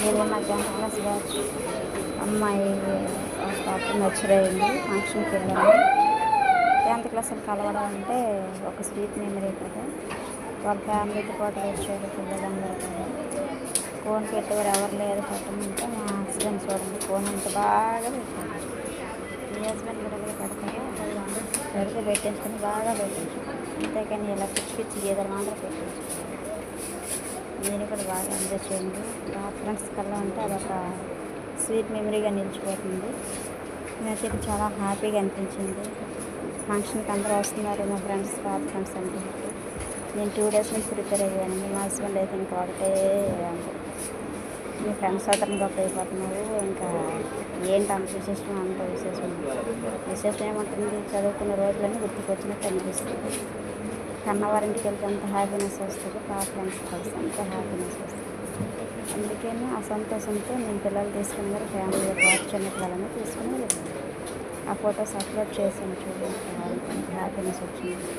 ఇది నా 10th class batch అమ్మాయి పాప మెచ్యూర్ అయింది. ఫంక్షన్కి వెళ్ళాము. 10th క్లాస్ కలవడం అంటే ఒక స్వీట్ మెమరీ కదా. వాళ్ళ ఫ్యామిలీతో పాటు వచ్చారు పిల్లలందరూ కూడా. ఫోన్ పెట్టేవారు ఎవరు లేరు పెట్టమంటే మా హస్బెండ్ చూడండి ఫోన్ అంత బాగా పెట్టారు. మీ హస్బెండ్ కూడా పెడతారు పెడితే పెట్టించుకొని బాగా పెట్టించు, అంతేకాని ఇలా పిచ్చి పిచ్చి గీతలు మాత్రం పెట్టించు. నేను కూడా బాగా ఎంజాయ్ చేయండి. మా ఫ్రెండ్స్ కల్లా ఉంటే అదొక స్వీట్ మెమరీగా నిలిచిపోతుంది. నాకైతే చాలా హ్యాపీగా అనిపించింది. ఫంక్షన్కి అందరూ వస్తున్నారు మా ఫ్రెండ్స్, పాత ఫ్రెండ్స్ అంటే. నేను 2 days నుంచి ప్రిపేర్ అయ్యాను. మా హస్బెండ్ అయితే ఇంకా ఒకటే మీ ఫ్రెండ్స్ అతను గొప్ప అయిపోతున్నారు, ఇంకా ఏంటి అంత విశేషం, అంత విశేషం ఏమంటుంది, చదువుకున్న రోజులన్నీ గుర్తుకొచ్చినట్టు అనిపిస్తుంది. కన్నవారింటికి వెళ్తే అంత హ్యాపీనెస్ వస్తుంది, పాత ఫ్రెండ్స్ కలిసి అంత హ్యాపీనెస్ వస్తుంది. అందుకని ఆ సంతోషంతో నేను పిల్లలు తీసుకుని కూడా ఫ్యామిలీతో పాటు చిన్న పిల్లలని తీసుకుని ఆ ఫొటోస్ అప్లోడ్ చేసాను. చూడండి ఎంత హ్యాపీనెస్ వచ్చింది.